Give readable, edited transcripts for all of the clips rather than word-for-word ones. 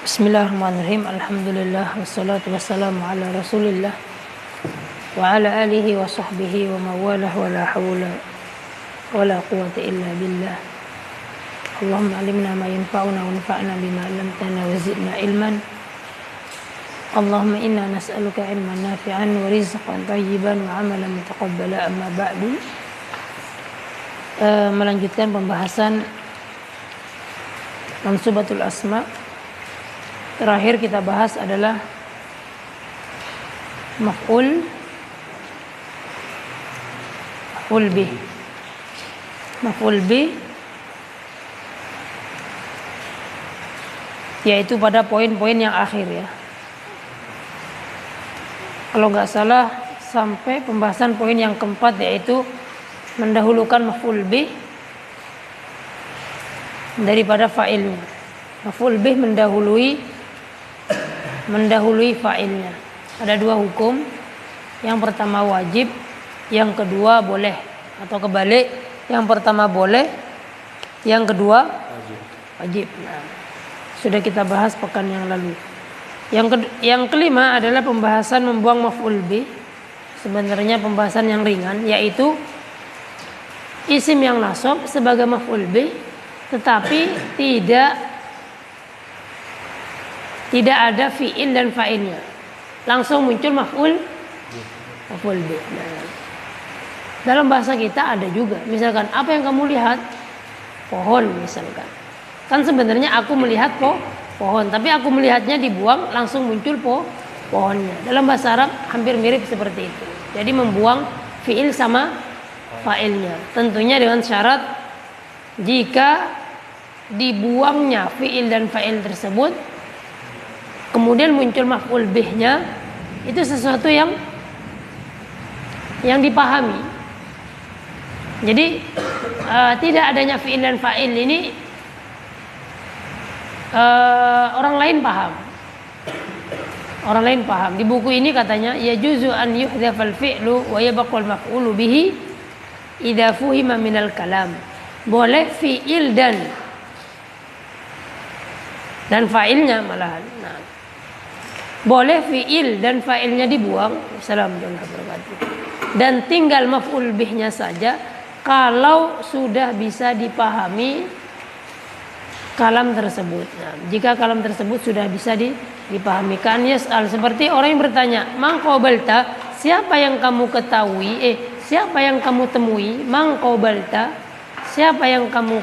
Bismillahirrahmanirrahim. Alhamdulillah wassalatu wassalamu ala Rasulillah wa ala alihi wa sahbihi wa mawalah wa la hawla wa la quwwata illa billah. Allahumma alimna ma yanfa'una wa anfa'na bima 'allamtana wa zidna ilman. Allahumma inna nas'aluka ilman nafi'an wa rizqan thayyiban wa 'amalan mutaqabbala, amma ba'du. Melanjutkan pembahasan Mansubatul Asma. Terakhir kita bahas adalah maf'ul bih. Maf'ul bih yaitu pada poin-poin yang akhir ya. Kalau nggak salah sampai pembahasan poin yang keempat, yaitu mendahulukan maf'ul bih daripada fa'ilnya. Maf'ul bih mendahului fa'ilnya. Ada dua hukum. Yang pertama wajib, yang kedua boleh, atau kebalik, yang pertama boleh, yang kedua wajib. Nah, sudah kita bahas pekan yang lalu. Yang kelima adalah pembahasan membuang maf'ul bih. Sebenarnya pembahasan yang ringan, yaitu isim yang nasab sebagai maf'ul bih, tetapi tidak ada fi'il dan fa'ilnya, langsung muncul maf'ul bih. Nah, dalam bahasa kita ada juga, misalkan apa yang kamu lihat? Pohon misalkan. Kan sebenarnya aku melihat pohon, tapi aku melihatnya dibuang, langsung muncul pohonnya. Dalam bahasa Arab hampir mirip seperti itu. Jadi membuang fi'il sama fa'ilnya. Tentunya dengan syarat jika dibuangnya fi'il dan fa'il tersebut kemudian muncul maf'ul bihnya, itu sesuatu yang dipahami. Jadi tidak adanya fi'il dan fa'il ini orang lain paham. Orang lain paham. Di buku ini katanya yajuzu an yuhdhafal fi'lu wa yabqal maf'ulu bihi idza fuhima minal kalam. Boleh fi'il dan fa'ilnya malahan. Nah, boleh fi'il dan fa'ilnya dibuang. Assalamualaikum warahmatullahi wabarakatuh. Dan tinggal maf'ul bihnya saja kalau sudah bisa dipahami kalam tersebut. Nah, jika kalam tersebut sudah bisa dipahami, kan yas'al, seperti orang yang bertanya, man qabalta, siapa yang kamu ketahui? Siapa yang kamu temui? Man qabalta, siapa yang kamu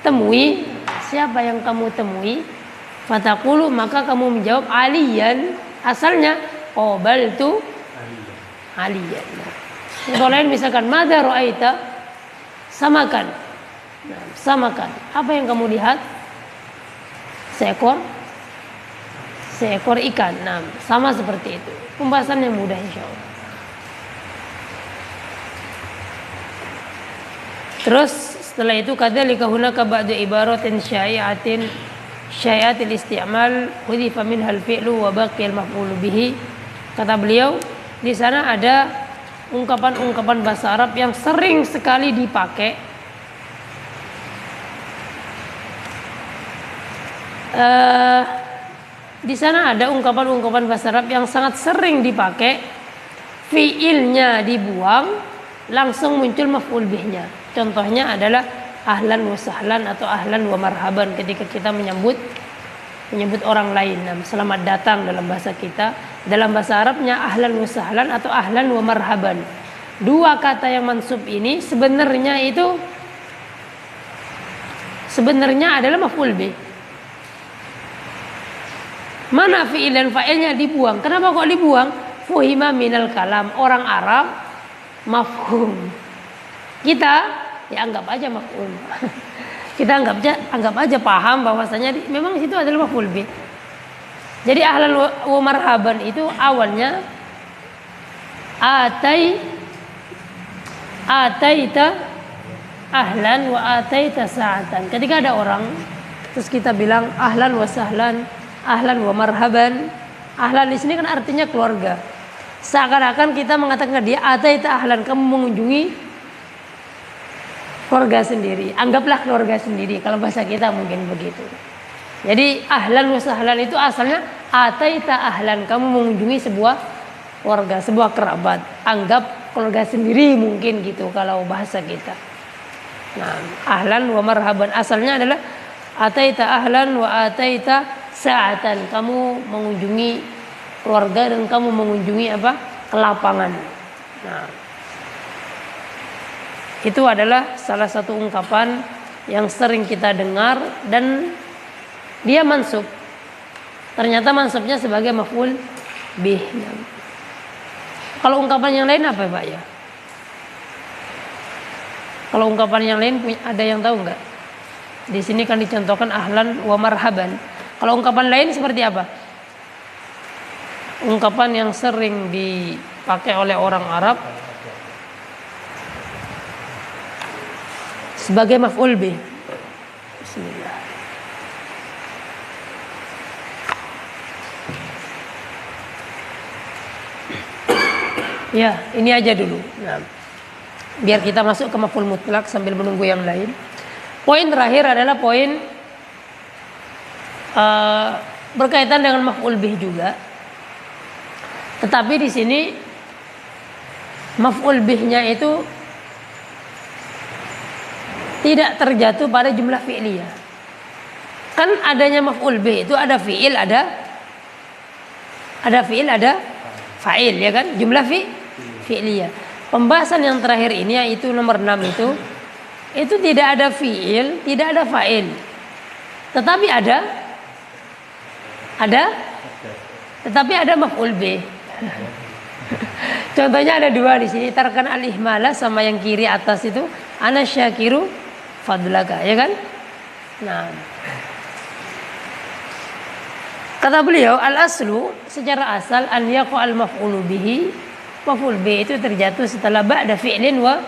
temui? Siapa yang kamu temui? Fataqulu, maka kamu menjawab aliyan, asalnya qabaltu aliyan. Contoh lain misalkan madza ra'aita, samakan. Nah, samakan. Apa yang kamu lihat? Seekor ikan. Nah, sama seperti itu. Pembahasan yang mudah insyaallah. Terus setelah itu kadzalika hunaka ba'du ibaratin syai'atil isti'mal hudifa minhal fi'lu wa baqiyal maf'ulu bihi. Kata beliau, di sana ada ungkapan-ungkapan bahasa Arab yang sering sekali dipakai. Di sana ada ungkapan-ungkapan bahasa Arab yang sangat sering dipakai, fi'ilnya dibuang, langsung muncul maf'ul bihnya. Contohnya adalah ahlan wa sahlan atau ahlan wa marhaban ketika kita menyambut orang lain. Nah, selamat datang dalam bahasa kita. Dalam bahasa Arabnya ahlan wa sahlan atau ahlan wa marhaban. Dua kata yang mansub ini sebenarnya adalah maf'ul bih. Mana fi'il dan fa'ilnya dibuang? Kenapa kok dibuang? Fuhima minal kalam. Orang Arab mafhum. Kita ya anggap aja maf'ul. Kita anggap aja paham bahwasanya memang situ adalah maf'ul bih. Jadi ahlan wa marhaban itu awalnya ataita ahlan wa ataita sa'atan. Ketika ada orang terus kita bilang ahlan wa sahlan, ahlan wa marhaban. Ahlan di sini kan artinya keluarga. Seakan-akan kita mengatakan dia ataita ahlan, kamu mengunjungi keluarga sendiri. Anggaplah keluarga sendiri. Kalau bahasa kita mungkin begitu. Jadi ahlan wa sahlan itu asalnya ataita ahlan, kamu mengunjungi sebuah keluarga, sebuah kerabat. Anggap keluarga sendiri mungkin gitu kalau bahasa kita. Nah, ahlan wa marhaban asalnya adalah ataita ahlan wa ataita sa'atan. Kamu mengunjungi keluarga dan kamu mengunjungi apa? Kelapangan. Nah, itu adalah salah satu ungkapan yang sering kita dengar dan dia mansub. Ternyata mansubnya sebagai maf'ul bih. Kalau ungkapan yang lain apa Pak ya? Kalau ungkapan yang lain ada yang tahu nggak? Di sini kan dicontohkan ahlan wa marhaban. Kalau ungkapan lain seperti apa? Ungkapan yang sering dipakai oleh orang Arab sebagai maf'ul bih. Bismillah. Ya, ini aja dulu. Nah, biar kita masuk ke maf'ul mutlak sambil menunggu yang lain. Poin terakhir adalah poin berkaitan dengan maf'ul bih juga. Tetapi di sini maf'ul bihnya itu tidak terjatuh pada jumlah fi'liyah. Kan adanya maf'ul bih itu ada fi'il, ada fi'il, ada fa'il, ya kan? Jumlah fi'liyah. Pembahasan yang terakhir ini yaitu nomor 6 itu tidak ada fi'il, tidak ada fa'il. Tetapi tetapi ada maf'ul bih. Contohnya ada dua di sini, tarkan al-ihmala sama yang kiri atas itu ana syakiru fadlaka, ya kan? Nah, kata beliau al-aslu secara asal an yaqa al-maf'ulu bihi, maf'ul bih itu terjatuh setelah ba'da fi'lin wa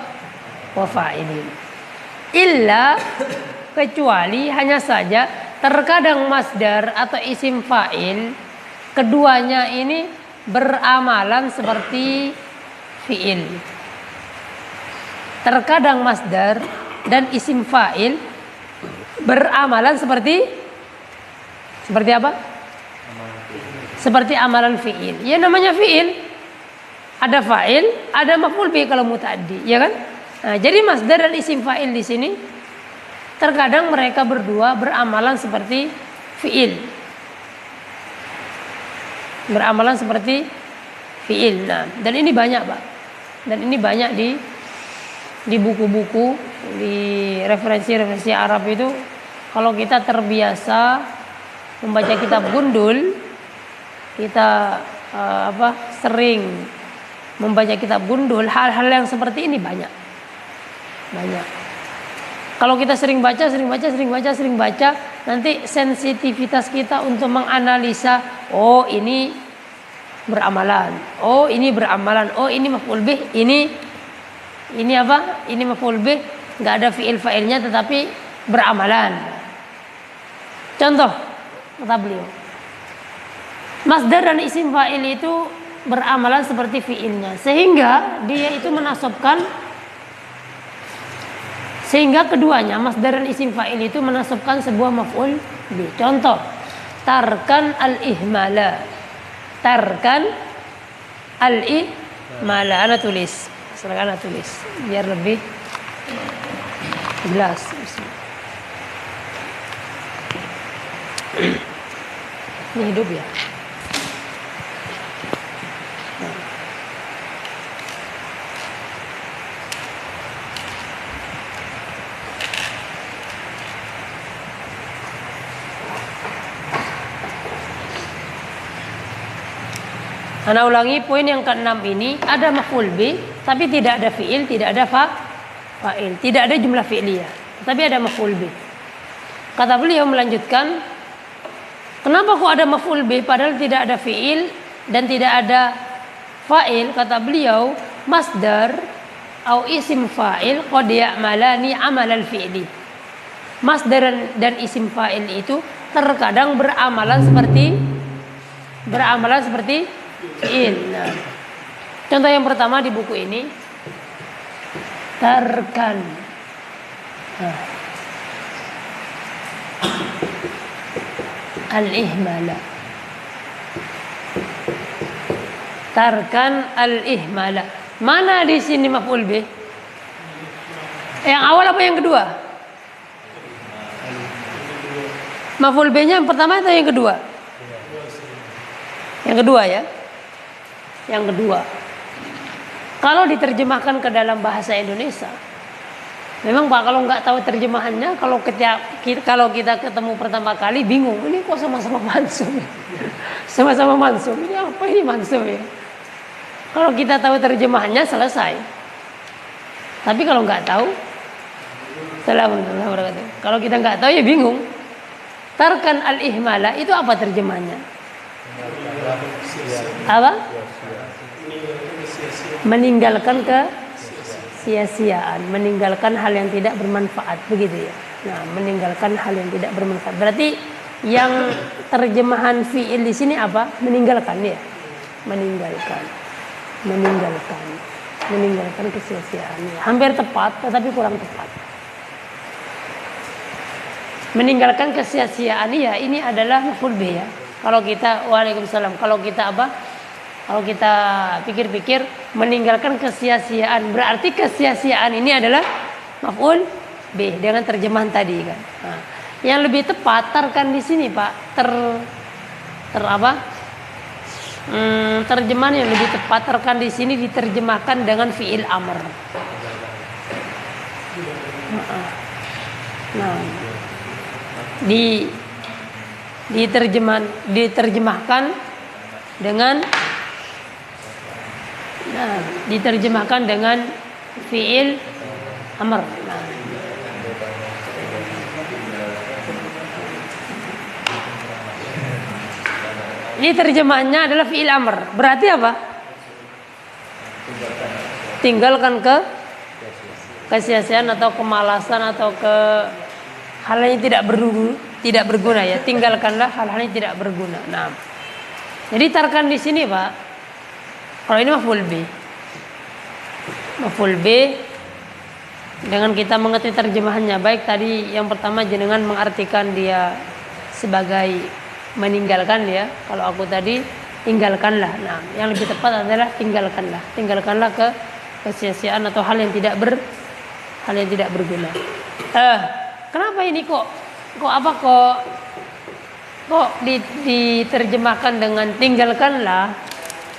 fa'ilin. Illa kecuali hanya saja terkadang masdar atau isim fa'il keduanya ini beramalan seperti fi'il. Terkadang masdar dan isim fa'il beramalan seperti apa? Seperti amalan fi'il. Ya namanya fi'il. Ada fa'il, ada maf'ul bih kalau muta'addi, ya kan? Nah, jadi masdar dan isim fa'il di sini terkadang mereka berdua beramalan seperti fi'il. Beramalan seperti fi'il. Nah, dan ini banyak, Pak. Dan ini banyak di buku-buku, di referensi-referensi Arab itu. Kalau kita terbiasa membaca kitab gundul, kita sering membaca kitab gundul, hal-hal yang seperti ini banyak. Kalau kita sering baca, nanti sensitivitas kita untuk menganalisa, oh ini beramalan, oh ini maf'ul bih, ini apa? Ini maf'ul bih, nggak ada fi'il fa'ilnya tetapi beramalan. Contoh kata beliau, masdar dan isim fa'il itu beramalan seperti fi'ilnya, sehingga dia itu sehingga keduanya masdar dan isim fa'il itu menasabkan sebuah maf'ul bih. Contoh, tarkan al-ihmala. Tarkan al-ihmala. Ana tulis. Silakan Ana tulis biar lebih jelas. Ini hidup ya. Ana ulangi poin yang ke-6 ini, ada maf'ul bih tapi tidak ada fi'il, tidak ada fa'il, tidak ada jumlah fi'liyah, tapi ada maf'ul bih. Kata beliau melanjutkan, kenapa kok ada maf'ul bih padahal tidak ada fi'il dan tidak ada fa'il? Kata beliau, masdar atau isim fa'il qad ya'malani amal al-fi'li. Masdar dan isim fa'il itu terkadang beramalan seperti fi'il. Nah, contoh yang pertama di buku ini, tarkan Nah. Al-ihmala. Tarkan al-ihmala. Mana di sini maf'ul bih? Yang awal apa yang kedua? Maf'ul bihnya yang pertama atau yang kedua? Yang kedua ya. Yang kedua. Kalau diterjemahkan ke dalam bahasa Indonesia, memang Pak kalau nggak tahu terjemahannya, kalau kita ketemu pertama kali bingung, ini kok sama-sama mansub ya? Sama-sama mansub, ini apa ini mansub ya? Kalau kita tahu terjemahannya selesai. Tapi kalau nggak tahu, kalau kita nggak tahu ya bingung. Tarkan al-ihmala itu apa terjemahannya? Apa? Meninggalkan sia-siaan, meninggalkan hal yang tidak bermanfaat, begitu ya. Nah, meninggalkan hal yang tidak bermanfaat. Berarti yang terjemahan fi'il di sini apa? Meninggalkan ya. Meninggalkan kesia-siaan. Hampir tepat, tetapi kurang tepat. Meninggalkan kesia-siaan ya, ini adalah maf'ul bih ya. Kalau kita waalaikumsalam, kalau kita apa? Kalau kita pikir-pikir, meninggalkan kesia-siaan, berarti kesia-siaan ini adalah maf'ul bih dengan terjemahan tadi kan. Nah, yang lebih tepat tarkan di sini Pak, terjemahan yang lebih tepat tarkan di sini diterjemahkan dengan fi'il amr. Nah, diterjemahkan dengan fi'il amr. Nah. Ini terjemahannya adalah fi'il amr. Berarti apa? Tinggalkan kesia-siaan atau kemalasan atau ke hal yang tidak berguna ya. Tinggalkanlah hal-hal yang tidak berguna. Nah. Jadi tarkan di sini Pak, kalau ini maf'ul bih. Maf'ul bih dengan kita mengerti terjemahannya, baik tadi yang pertama jenengan mengartikan dia sebagai meninggalkan ya. Kalau aku tadi tinggalkanlah. Nah, yang lebih tepat adalah tinggalkanlah. Tinggalkanlah kesia-siaan atau hal yang tidak berguna. Kenapa ini kok diterjemahkan dengan tinggalkanlah?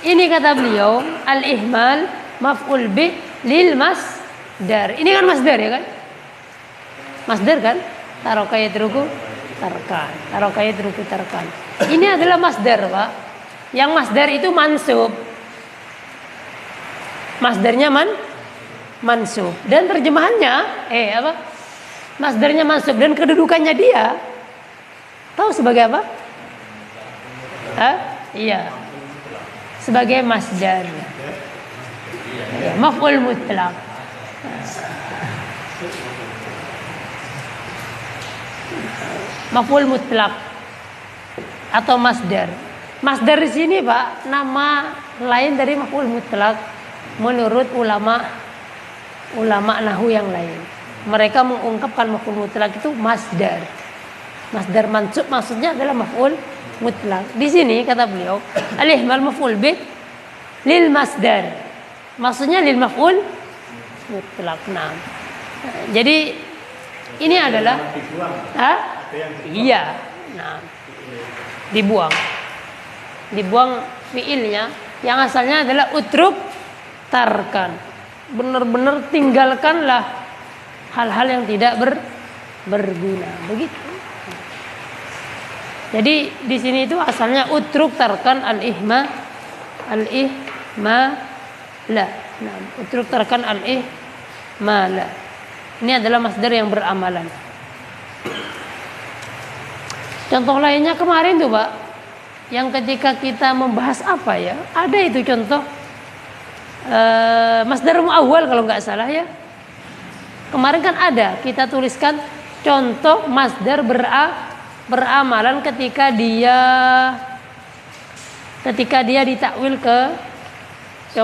Ini kata beliau, al-ihmal maf'ul bih lil masdar. Ini kan masdar ya kan? Masdar kan? Taraka yatruku tarkan. Taraka yatruku tarkan. Ini adalah masdar, Pak. Yang masdar itu mansub. Masdarnya mansub. Dan terjemahannya masdarnya mansub dan kedudukannya dia tahu sebagai apa? Iya. Sebagai masdar. Ya, maf'ul mutlaq. Maf'ul mutlaq atau masdar. Masdar di sini, Pak, nama lain dari maf'ul mutlaq menurut ulama nahwu yang lain. Mereka mengungkapkan maf'ul mutlaq itu masdar. Masdar mansub maksudnya adalah maf'ul mutlaq. Di sini kata beliau, al-ihmal maf'ul bih lil masdar. Maksudnya lil maf'ul mutlaq. Nah, jadi ini adalah iya. Nah, dibuang fiilnya yang asalnya adalah utruk tarkan. Benar-benar tinggalkanlah hal-hal yang tidak berguna. Begitu. Jadi di sini itu asalnya utruk tarkan al-ihma la. Nah, utruk tarkan al-ihma la. Ini adalah masdar yang beramalan. Contoh lainnya kemarin tuh, Pak, yang ketika kita membahas apa ya, ada itu contoh masdar muawwal kalau nggak salah ya. Kemarin kan ada kita tuliskan contoh masdar beramalan ketika dia ditakwil ke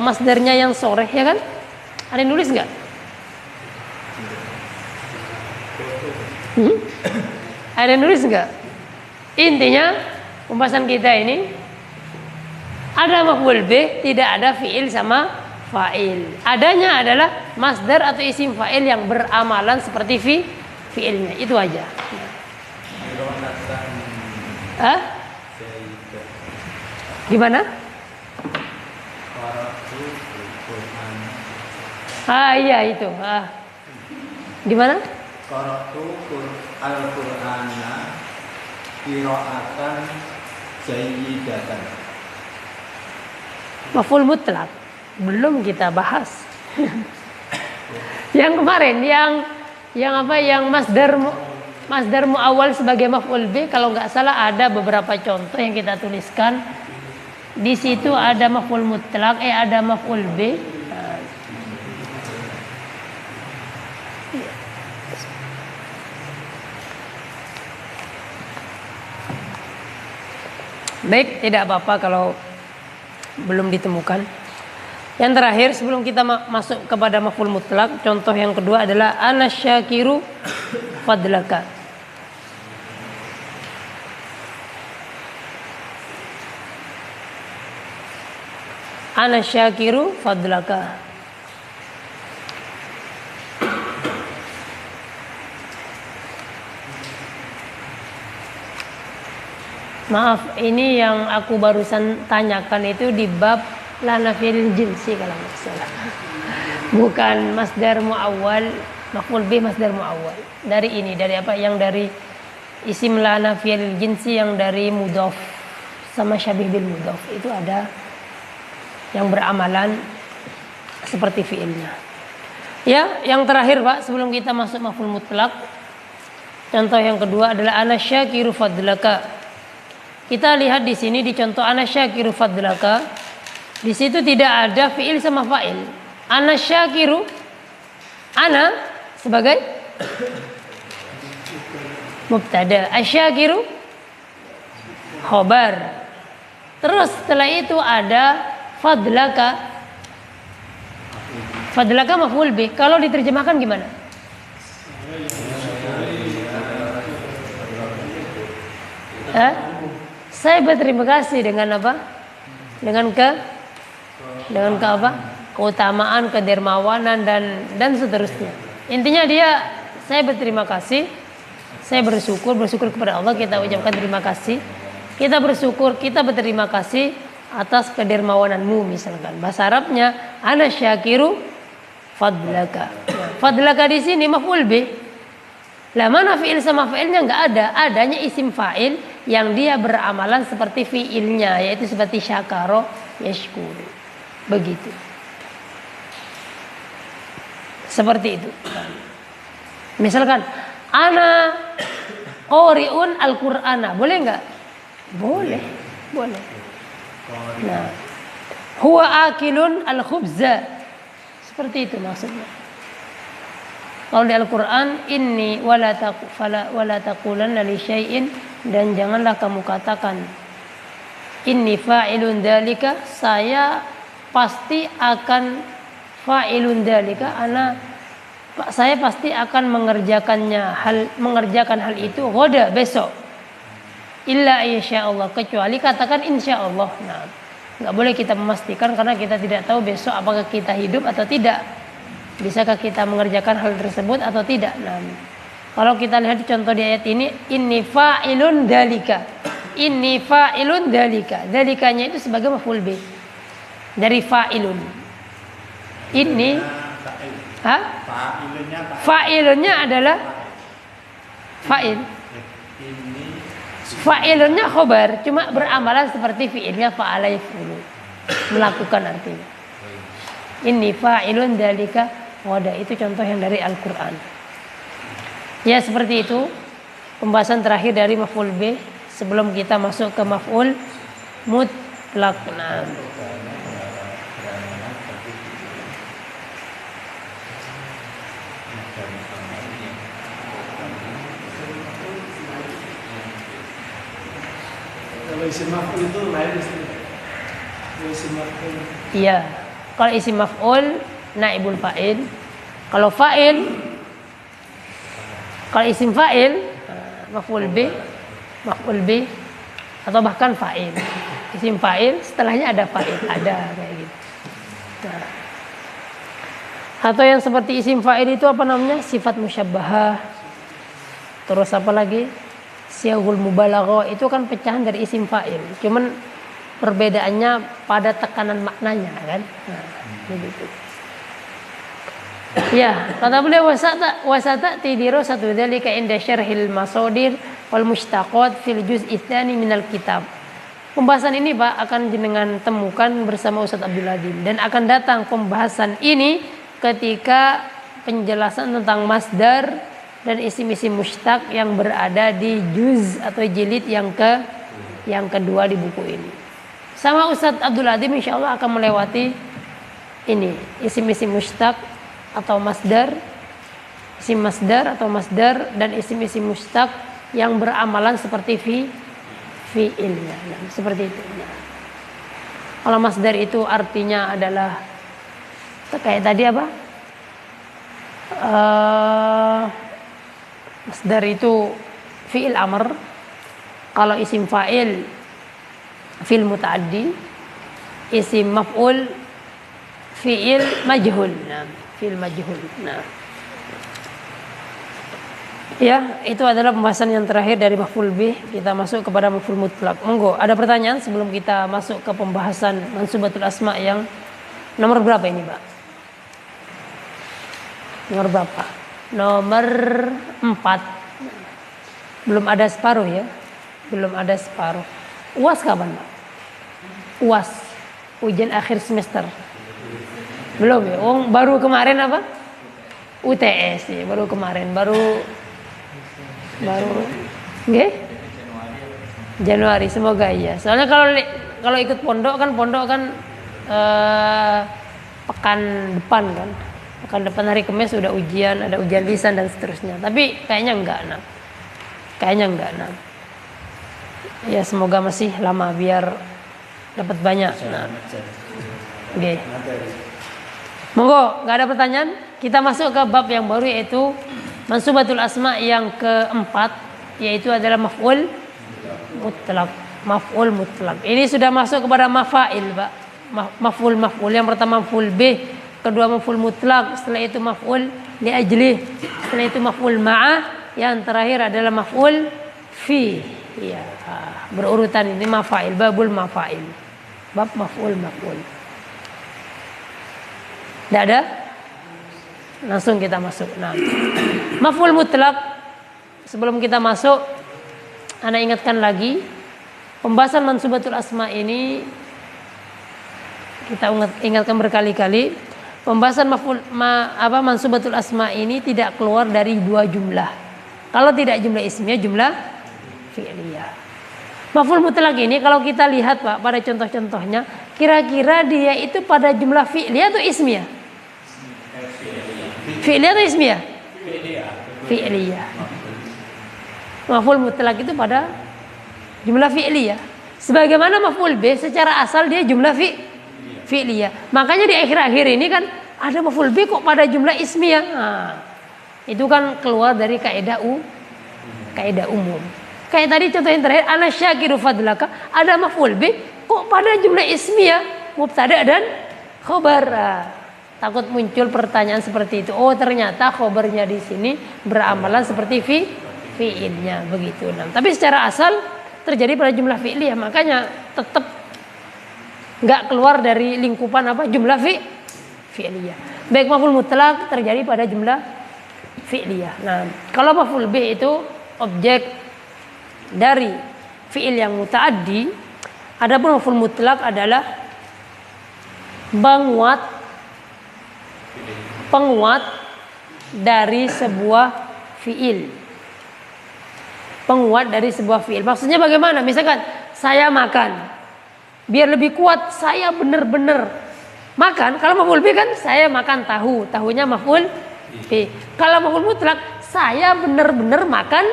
masdarnya yang soreh ya kan? Ada yang nulis nggak? Ada nulis nggak? Intinya pembahasan kita ini ada maf'ul bih, tidak ada fi'il sama fa'il. Adanya adalah masdar atau isim fa'il yang beramalan seperti fi'ilnya. Itu aja. Hah? Gimana? Iya itu. Gimana? Qara'tu al-Qur'ana qira'atan jayyidatan. Maf'ul mutlak belum kita bahas. Yang kemarin yang masdar muawwal sebagai maf'ul bih, kalau nggak salah ada beberapa contoh yang kita tuliskan. Di situ ada maf'ul mutlak, ada maf'ul bih. Baik, tidak apa-apa kalau belum ditemukan. Yang terakhir sebelum kita masuk kepada maf'ul mutlak, contoh yang kedua adalah ana syakiru fadlaka. Ana syakiru fadlaka. Maaf, ini yang aku barusan tanyakan itu di bab la nafiyil jinsi kalau nggak salah. Bukan masdar muawwal, maf'ul bih masdar muawwal. Dari apa? Yang dari isim la nafiyil jinsi yang dari mudhaf sama syabih bil mudhaf itu ada yang beramalan seperti fiilnya. Ya, yang terakhir Pak, sebelum kita masuk maf'ul mutlak. Contoh yang kedua adalah ana syakiru fadlaka. Kita lihat di sini di contoh ana syakiru fadlaka. Di situ tidak ada fiil sama fa'il. Ana syakiru, ana sebagai mubtada, asyakiru khobar. Terus setelah itu ada fadlaka. Fadlaka maf'ul bih. Kalau diterjemahkan gimana? Saya berterima kasih dengan apa? Dengan apa? Keutamaan, kedermawanan dan seterusnya. Intinya saya berterima kasih. Saya bersyukur kepada Allah, kita ucapkan terima kasih. Kita bersyukur, kita berterima kasih atas kedermawananmu misalkan. Bahasa Arabnya ana syakiru fadlaka. Fadlaka di sini maf'ul bih. Lah mana fiil sama fa'ilnya enggak ada. Adanya isim fa'il yang dia beramalan seperti fiilnya, yaitu seperti syakaro yashkuru. Begitu. Seperti itu. Misalkan ana qari'un al-Qur'ana. Boleh enggak? Boleh. Nah, huwa akilun al-khubza. Seperti itu maksudnya. Kalau di Al-Qur'an inni wala taqulanna li syai'in, dan janganlah kamu katakan inni fa'ilun dzalika, saya pasti akan fa'ilun dzalika, saya pasti akan mengerjakan hal itu ghoda, besok. Illa insyaallah, kecuali katakan insyaallah. Nah, enggak boleh kita memastikan karena kita tidak tahu besok apakah kita hidup atau tidak. Bisakah kita mengerjakan hal tersebut atau tidak? Nah, kalau kita lihat contoh di ayat ini, inni fa'ilun dzalika. Inni fa'ilun dzalika. Dzalikanya itu sebagai maf'ul bih. Dari fa'ilun. Ini fa'ilunnya adalah fa'il. Fa'ilunnya khobar, cuma beramalan seperti fi'ilnya fa'ala yaf'ulu. Melakukan artinya. Inni fa'ilun dzalika. Wadah, itu contoh yang dari Al-Quran. Ya seperti itu pembahasan terakhir dari maf'ul bih sebelum kita masuk ke maf'ul mutlak. Kalau isim maf'ul itu lain istilah. Isim maf'ul. Iya, kalau isim maf'ul naibul fa'il. Kalau fa'il Kalau isim fa'il, maf'ul bih atau bahkan fa'il. Isim fa'il setelahnya ada fa'il, ada kayak gitu. Nah. Atau yang seperti isim fa'il itu apa namanya? Sifat musyabbahah. Terus apa lagi? Siyagul mubalaghah, itu kan pecahan dari isim fa'il. Cuman perbedaannya pada tekanan maknanya kan. Nah, begitu. Ya, kata beliau wasata tidiro satu dzalika inda syarhil masadir wal mushtaqat fil juz' tsani minal kitab. Pembahasan ini Pak akan jenengan temukan bersama Ustaz Abdul Adim, dan akan datang pembahasan ini ketika penjelasan tentang masdar dan isim-isim mushtaq yang berada di juz atau jilid yang kedua di buku ini. Sama Ustaz Abdul Adim insyaallah akan melewati ini isim-isim mushtaq atau masdar, isim masdar atau masdar dan isim-isim mushtaq yang beramalan seperti fi'ilnya. Nah, seperti itu. Nah. Kalau masdar itu artinya adalah kayak tadi apa? Masdar itu fi'il amr. Kalau isim fa'il fi'il muta'addi, isim maf'ul fi'il majhul. Nah, fi'il majhul. Nah. Ya, itu adalah pembahasan yang terakhir dari maf'ul bih. Kita masuk kepada maf'ul mutlak. Monggo, ada pertanyaan sebelum kita masuk ke pembahasan mansubatul asma yang nomor berapa ini, Pak? Nomor berapa? Nomor 4. Belum ada separuh ya. Belum ada separuh. UAS kapan, Pak? UAS, ujian akhir semester. Belum ya? Baru kemarin apa? UTS ya, baru kemarin, baru nggih? Januari, semoga iya. Soalnya kalau ikut pondok kan pekan depan kan. Pekan depan hari Kamis sudah ujian, ada ujian lisan dan seterusnya. Tapi kayaknya enggak, nah. Ya semoga masih lama biar dapat banyak. Nah. Oke. Monggo, enggak ada pertanyaan? Kita masuk ke bab yang baru yaitu mansubatul asma yang keempat, yaitu adalah maf'ul mutlak. Ini sudah masuk kepada mafa'il, Pak. Maf'ul. Yang pertama maf'ul bih, kedua maf'ul mutlak, setelah itu maf'ul li ajlih, setelah itu maf'ul ma'ah, yang terakhir adalah maf'ul fi. Ya, berurutan ini mafa'il, babul mafa'il. Bab maf'ul. Tidak ada? Langsung kita masuk. Nah, maf'ul mutlak. Sebelum kita masuk, ana ingatkan lagi pembahasan mansubatul asma ini kita ingatkan berkali-kali. Pembahasan mansubatul asma ini tidak keluar dari dua jumlah. Kalau tidak jumlah ismiyah, jumlah fi'liyah. Maf'ul mutlak ini kalau kita lihat Pak pada contoh-contohnya, kira-kira dia itu pada jumlah fi'liyah atau ismiyah? Fi'liyah atau ismiyah? Fi'liyah. Maf'ul mutlak itu pada jumlah fi'liyah. Sebagaimana maf'ul bih secara asal dia jumlah fi'liyah. Makanya di akhir-akhir ini kan ada maf'ul bih kok pada jumlah ismiyah. Nah, itu kan keluar dari kaidah umum. Kayak tadi contoh yang terakhir, ana syakiru fadlaka, ada maf'ul bih kok pada jumlah ismiyah, mubtada dan khobar. Takut muncul pertanyaan seperti itu. Oh, ternyata khobarnya di sini beramalan seperti fi'ilnya begitu. Nah, tapi secara asal terjadi pada jumlah fi'liyah, makanya tetap enggak keluar dari lingkupan apa? Jumlah fi'liyah. Baik maf'ul mutlak terjadi pada jumlah fi'liyah. Nah, kalau maf'ul bih itu objek dari fi'il yang muta'addi, adapun maf'ul mutlak adalah penguat dari sebuah fi'il. Maksudnya bagaimana? Misalkan saya makan, biar lebih kuat saya benar-benar makan. Kalau maf'ul bih kan saya makan tahu, tahunya maf'ul bih. Kalau maf'ul mutlak saya benar-benar makan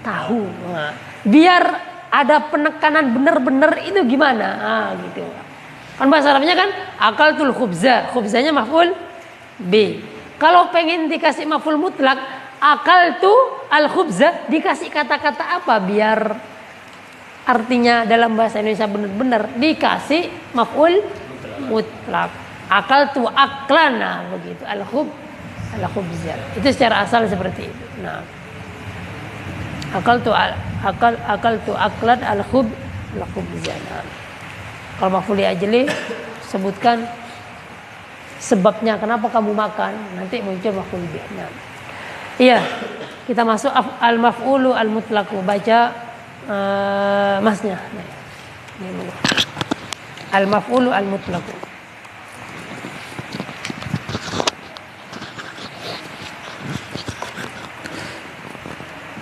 tahu. Nah, biar ada penekanan benar-benar itu gimana? Gitu. Kan bahasa Arabnya kan akaltul khubza. Khubzanya maf'ul B. Kalau pengen dikasih maf'ul mutlak, akal tuh al-khubza dikasih kata-kata apa biar artinya dalam bahasa Indonesia benar-benar dikasih maf'ul mutlak. Akaltu aklana begitu. Al-khubza. Itu secara asal seperti itu. Nah. Akaltu aklan al-khubza. Nah. Kalau maf'ul ajli sebutkan sebabnya kenapa kamu makan, nanti muncul maf'ul bih. Nah. Iya, kita masuk al-maf'ulu al-mutlaqu. Baca masnya. Nah, al-maf'ulu al-mutlaqu.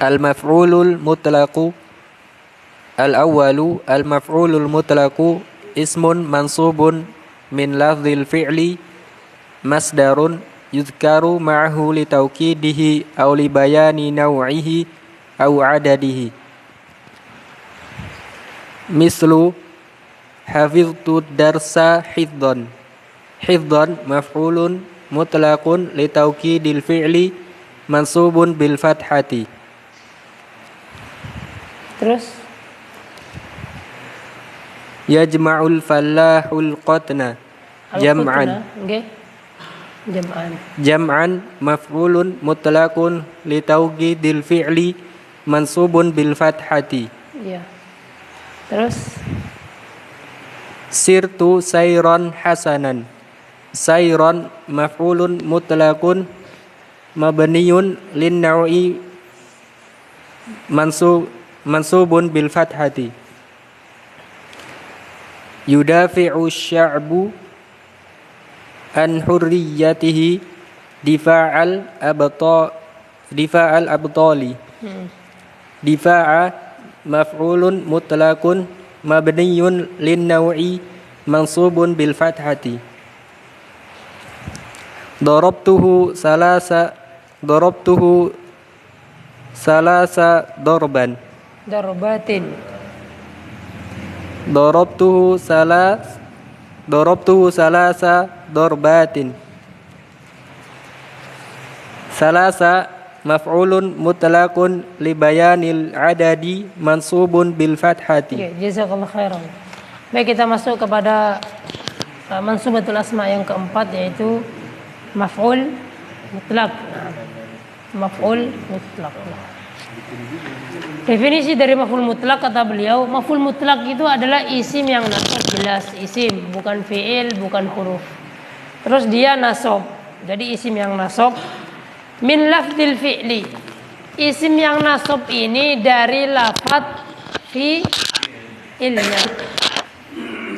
Al-maf'ulul mutlaqu. Al-awwalu al-maf'ulul mutlaqu ismun mansubun min lafzil fi'li masdarun yuzkaru ma'ahu li tauqidihi aw li bayani naw'ihi aw adadihi. Mislu hafiztu darsa hifdhan. Hifdhan maf'ulun mutlaqun li tauqidil fi'li mansubun bil fathati. Terus Yajma'ul fallahul qatna jam'an. Okay. Jam'an maf'ulun mutlaqun li tauqidil fi'li mansubun bil fathati. Iya. Terus Sirtu sayran hasanan. Sayran maf'ulun mutlaqun mabniyun lin naw'i mansubun bil fathati. Yudafi'u sya'bu an hurriyatihi difa'al abtali. Difa'a maf'ulun mutlaqun mabniyun lin naw'i mansubun bil fathati. Darabtuhu salasa darban. darbatin. Darabtuhu salasa darbatin. Salasa maf'ulun mutlaqun li bayanil adadi mansubun bil fathati. Ya, jazakallahu khairan. Baik, kita masuk kepada mansubatul asma yang keempat, yaitu maf'ul mutlaq. Maf'ul mutlaq. Definisi dari maf'ul mutlaq kata beliau, maf'ul mutlaq itu adalah isim yang nasab, jelas isim, bukan fi'il, bukan huruf. Terus dia nasab. Jadi isim yang nasab min lafdzil fi'li. Isim yang nasab ini dari lafadz fi'ilnya.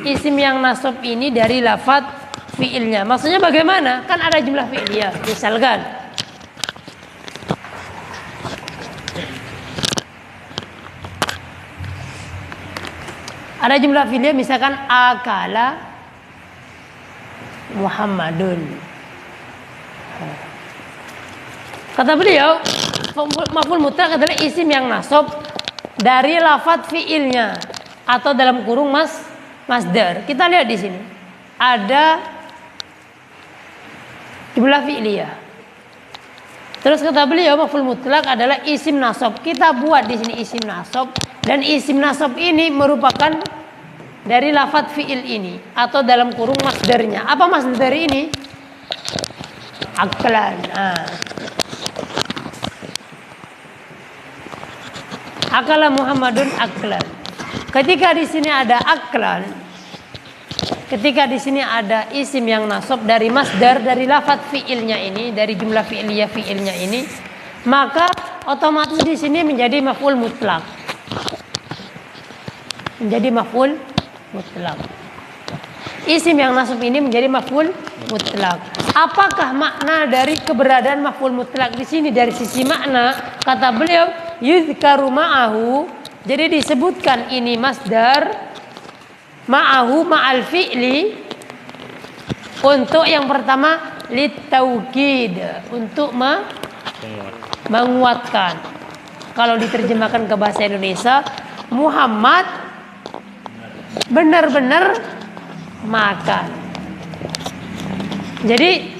Isim yang nasab ini dari lafadz fi'ilnya. Maksudnya bagaimana? Kan ada jumlah fi'liyah. Misalkan ada jumlah fi'liyah, misalkan akala Muhammadun. Kata beliau, maf'ul mutlaq adalah isim yang nasab dari lafadz fi'ilnya atau dalam kurung masdar. Kita lihat di sini. Ada jumlah fi'liyah. Terus kata beliau, maf'ul mutlaq adalah isim nasab. Kita buat di sini isim nasab, dan isim nasab ini merupakan dari lafadz fi'il ini atau dalam kurung masdarnya. Apa masdar ini? Aklan. Akala Muhammadun aklan. Ketika di sini ada aklan, ketika di sini ada isim yang nasab dari masdar, dari lafadz fi'ilnya ini, dari jumlah fi'ilnya ini, maka otomatis di sini menjadi maf'ul mutlaq. Menjadi maf'ul mutlaq. Isim yang nasab ini menjadi maf'ul mutlaq. Apakah makna dari keberadaan maf'ul mutlaq di sini? Dari sisi makna, kata beliau, yuzkaru ma'ahu. Jadi disebutkan ini masdar ma'ahu ma'al fi'li untuk yang pertama litaukid, untuk menguatkan. Kalau diterjemahkan ke bahasa Indonesia, Muhammad benar-benar makan. Jadi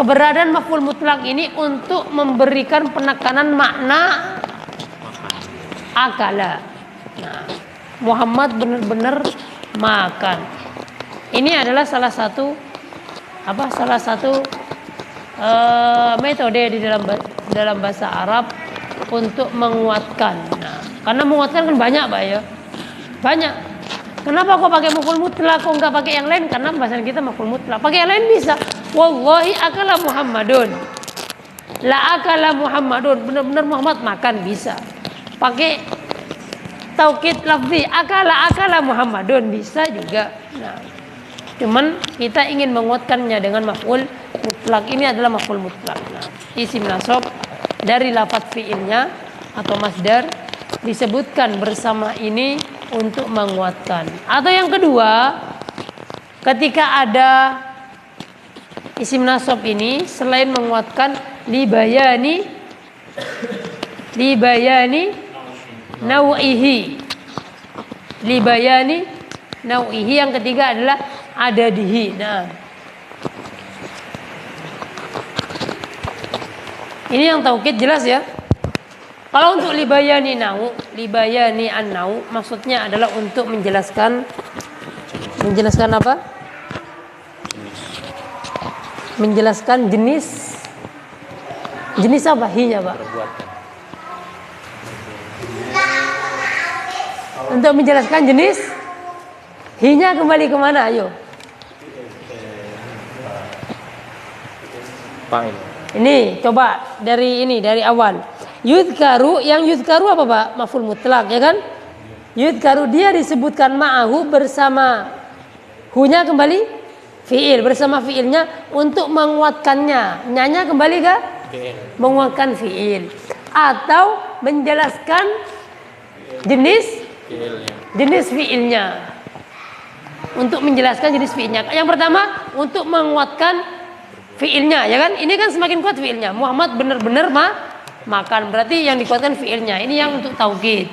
keberadaan maf'ul mutlak ini untuk memberikan penekanan makna akala. Nah, Muhammad benar-benar makan. Ini adalah salah satu metode di dalam bahasa Arab untuk menguatkan. Nah, karena menguatkan kan banyak, Pak ya. Banyak. Kenapa kok pakai maf'ul mutlak, kok enggak pakai yang lain? Karena bahasa kita maf'ul mutlak. Pakai yang lain bisa. Wallahi akala Muhammadun. La akala Muhammadun. Benar-benar Muhammad makan bisa. Pakai taukid lafzi akala Muhammadun bisa juga. Nah, cuman kita ingin menguatkannya dengan maf'ul mutlak. Ini adalah maf'ul mutlak. Nah, isim nasab dari lafaz fi'ilnya atau masdar disebutkan bersama ini untuk menguatkan. Atau yang kedua, ketika ada isim nasab ini selain menguatkan libayani nau'ihi. Libayani nau'ihi, yang ketiga adalah adadihi. Nah, ini yang taukid jelas ya. Kalau untuk libayani an-nau maksudnya adalah untuk menjelaskan apa? Menjelaskan jenis apa? Hi-nya, Pak. Untuk menjelaskan jenis hi-nya kembali kemana? Ayo. Ini coba dari awal. Yudhkaru, yang yudhkaru apa, Pak? Maf'ul mutlak, ya kan? Yudhkaru dia disebutkan ma'ahu bersama hu-nya kembali fi'il, bersama fi'ilnya untuk menguatkannya. Nya kembali ke menguatkan fi'il atau menjelaskan jenis fi'ilnya. Untuk menjelaskan jenis fi'ilnya. Yang pertama untuk menguatkan fi'ilnya, ya kan? Ini kan semakin kuat fi'ilnya. Muhammad benar-benar makan, berarti yang dikuatkan fi'ilnya. Ini yang untuk taukid.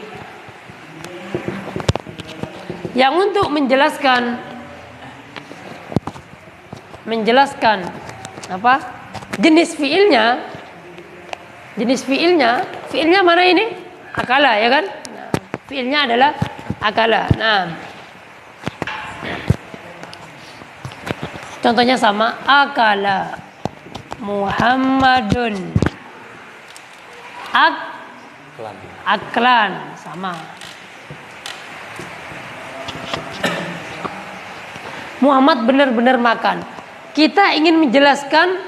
Yang untuk menjelaskan apa? Jenis fi'ilnya mana ini? Akala, ya kan? Nah, fi'ilnya adalah akala. Nah, contohnya sama, akala Muhammadun aklan, sama. Muhammad benar-benar makan. Kita ingin menjelaskan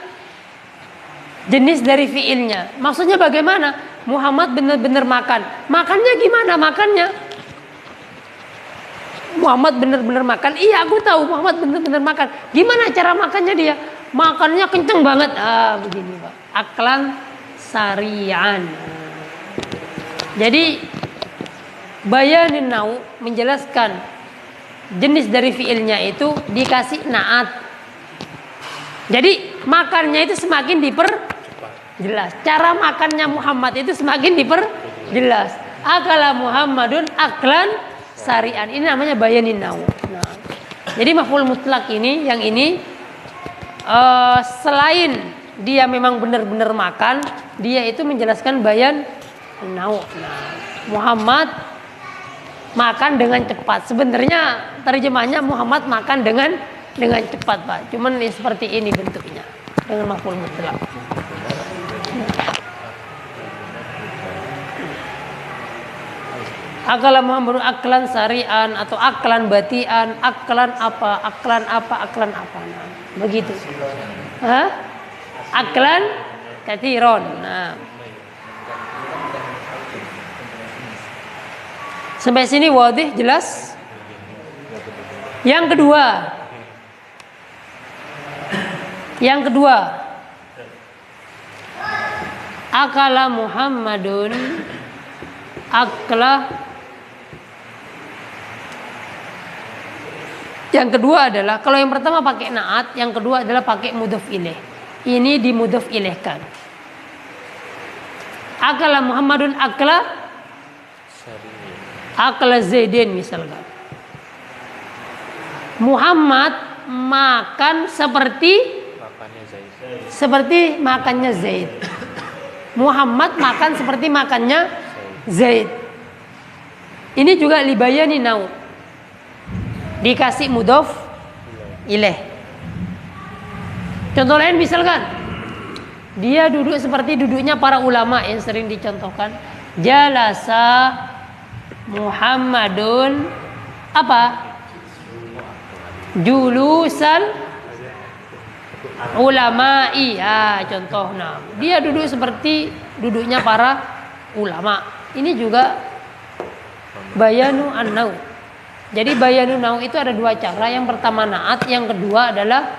jenis dari fiilnya. Maksudnya bagaimana? Muhammad benar-benar makan. Makannya gimana makannya? Muhammad benar-benar makan. Iya, aku tahu Muhammad benar-benar makan. Gimana cara makannya dia? Makannya kenceng banget. Begini, Pak. Aklan sari'an. Jadi bayanin nau menjelaskan jenis dari fiilnya itu dikasih naat. Jadi makannya itu semakin diperjelas. Cara makannya Muhammad itu semakin diperjelas. Akala Muhammadun aklan sari'an. Ini namanya bayanin nau. Nah, jadi maf'ul mutlak ini, yang ini selain dia memang benar-benar makan, dia itu menjelaskan bayan nau. Nah, Muhammad makan dengan cepat. Sebenarnya terjemahnya Muhammad makan dengan cepat, Pak. Cuman ya seperti ini bentuknya dengan maf'ul mutlak. Akala Muhammad aklan sari'an atau aklan batian, aklan apa. Nah, begitu. Aklan katiron. Nah, sampai sini wadih, jelas? Yang kedua, akala Muhammadun akla. Yang kedua adalah, kalau yang pertama pakai naat, yang kedua adalah pakai mudhaf ilaih. Ini dimudhaf ilaihkan. Akala Muhammadun akla Zaidin misalkan. Muhammad makan seperti seperti makannya Zaid. Muhammad makan seperti makannya Zaid. Ini juga libayani nau. Dikasih mudhof ilaih. Contoh lain misalkan dia duduk seperti duduknya para ulama yang sering dicontohkan. Jalasa Muhammadun apa? Julusal ulama'i. Ya, contoh. Nah, dia duduk seperti duduknya para ulama. Ini juga bayanu an-nau. Jadi bayanu nau itu ada dua cara. Yang pertama naat, yang kedua adalah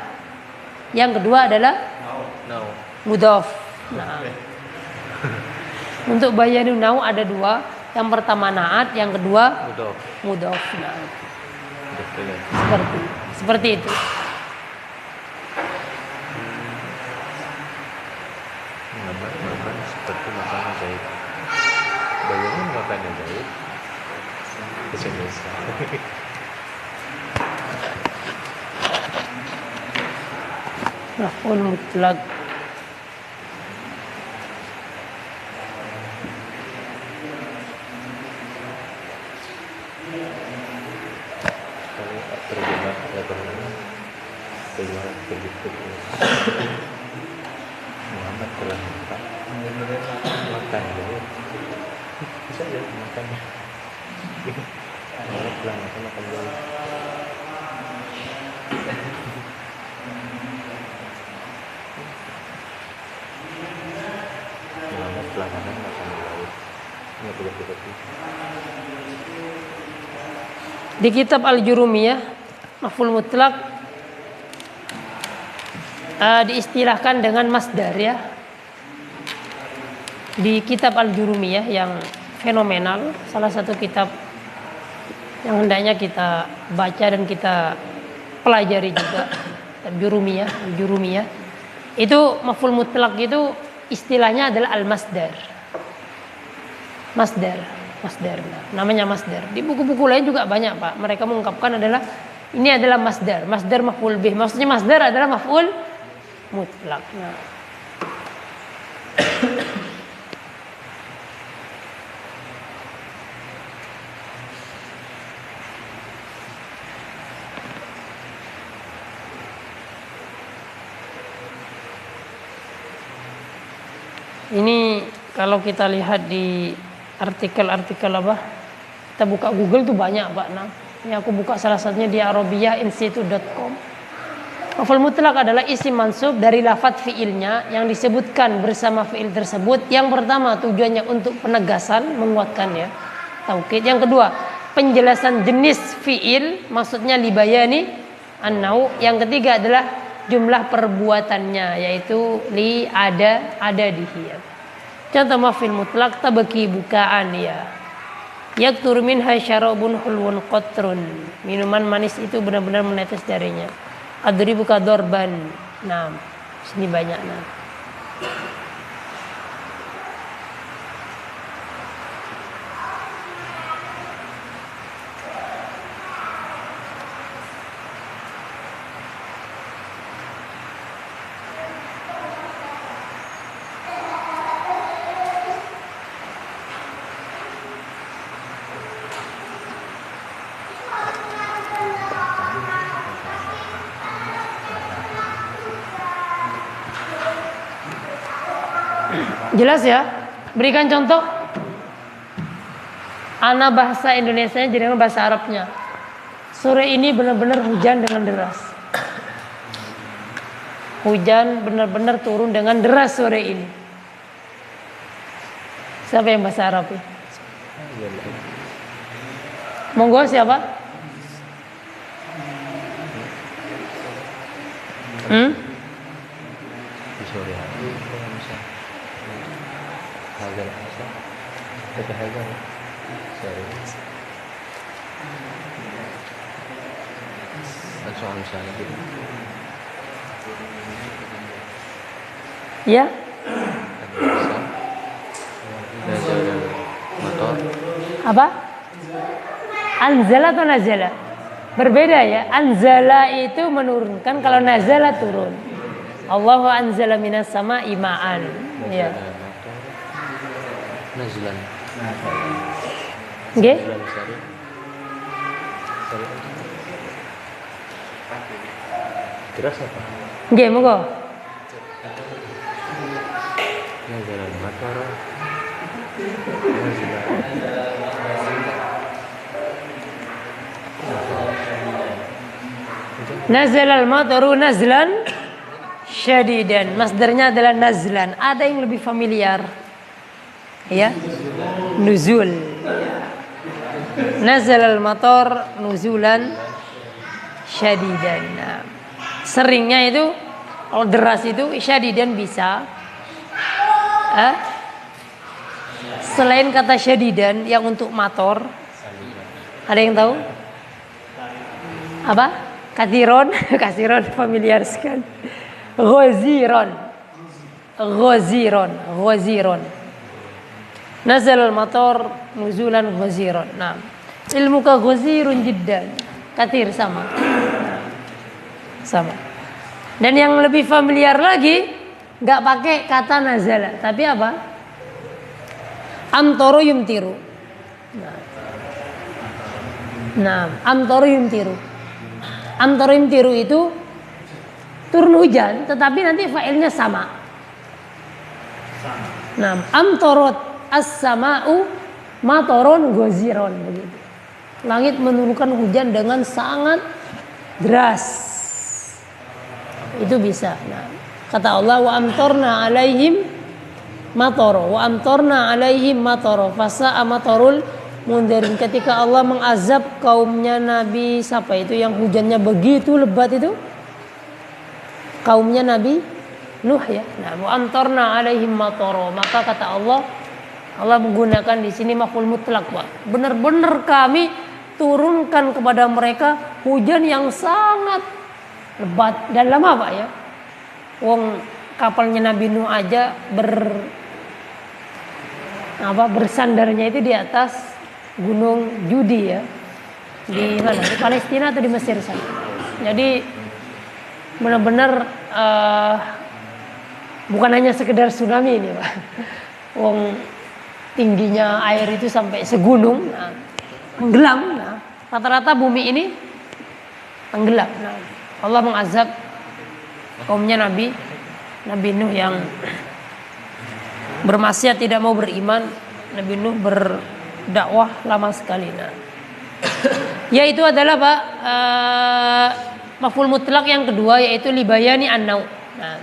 mudhof. Nah, untuk bayanu nau ada dua. Yang pertama naat, yang kedua mudhof. Nah, seperti itu. Makan seperti makanan Zaid. Bayangin makanan Zaid. Indonesia. Maf'ul mutlaq. Terjemah terjemah begitu. Muhammad telah makan ya. Bisa ya makan. Muhammad telah makan ya. Muhammad telah makan laut. Ini boleh seperti. Di kitab Al-Jurumiyah maf'ul mutlaq diistilahkan dengan masdar ya. Di kitab Al-Jurumiyah yang fenomenal, salah satu kitab yang hendaknya kita baca dan kita pelajari juga, Al-Jurumiyah. Itu maf'ul mutlaq itu istilahnya adalah al-masdar. Masdar. Namanya masdar. Di buku-buku lain juga banyak, Pak. Mereka mengungkapkan adalah ini adalah masdar. Masdar maf'ul bih. Maksudnya masdar adalah maf'ul mutlaq. Nah. Ini kalau kita lihat di artikel-artikel apa, kita buka Google tuh banyak, Pak. Nah, ini aku buka salah satunya di arabiyahinstitute.com. Maf'ul mutlaq adalah isim mansub dari lafadz fiilnya yang disebutkan bersama fiil tersebut. Yang pertama tujuannya untuk penegasan, menguatkan ya, taukid. Yang kedua penjelasan jenis fiil, maksudnya libayani an-nau. Yang ketiga adalah jumlah perbuatannya, yaitu li ada dihi. Contoh maf'il mutlaq tabaki bukaan ya. Yaktur minha syarabun hulwun qatrun. Minuman manis itu benar-benar menetes darinya. Adribuka dorban. Nah, sini banyak nah. Jelas ya? Berikan contoh. Ana bahasa Indonesianya jadi bahasa Arabnya. Sore ini benar-benar hujan dengan deras. Hujan benar-benar turun dengan deras sore ini. Siapa yang bahasa Arab ya? Monggo siapa? Di sore hari bisa hazal asar kata hazal sore langsung misalnya gitu Ya. nazal motor Apa? Anzala atau nazala? Berbeda ya. Anzala itu menurunkan, kalau nazala turun. Allahu anzala minas sama'i ma'an. Ya. Nazlan. Nggih. Nazlan sari. Sari. Keras apa? Nggih, monggo. Nazlan matar. Nazlan. Nazalal mataru nazlan syadidan. Masdarnya adalah nazlan. Ada yang lebih familiar? Ya. Nuzul. Nazalal matar nuzulan syadidan. Nah, seringnya itu kalau deras itu syadidan bisa. Selain kata syadidan yang untuk mator, ada yang tahu? Apa? Kathiron, kasiron familiar sekali. Ghaziron. Nazal al-matar nuzulan ghaziron. Nah, ilmuka ghazirun jiddan. Kathir sama. Sama. Dan yang lebih familiar lagi, nggak pakai kata nazala, tapi apa? Amtoro yumtiru. Nah, amtoro yumtiru. Amtorim tiru itu turun hujan, tetapi nanti failnya sama. Nah, amtorot as-sama'u matoron goziron begitu. Langit menurunkan hujan dengan sangat deras. Itu bisa. Nah, kata Allah wa amtorna alaihim matoro, wa amtorna alaihim matoro, fasa amatorul mundirin. Ketika Allah mengazab kaumnya Nabi siapa itu yang hujannya begitu lebat itu, kaumnya Nabi Nuh ya. Nah, wa amtarna alaihim matara. Maka kata Allah menggunakan di sini maf'ul mutlak, Pak. Benar-benar kami turunkan kepada mereka hujan yang sangat lebat dan lama, Pak ya. Wong kapalnya Nabi Nuh aja bersandarnya itu di atas Gunung Judi ya, di mana? Di Palestina atau di Mesir sana. Jadi benar-benar bukan hanya sekedar tsunami ini, Pak. Wong tingginya air itu sampai segunung, nah, tenggelam. Nah, rata-rata bumi ini tenggelam. Nah, Allah mengazab kaumnya Nabi Nuh yang bermaksiat, tidak mau beriman. Nabi Nuh berdakwah lama sekali. Nah, yaitu adalah Pak maf'ul mutlak yang kedua, yaitu libayani an-nau. Nah,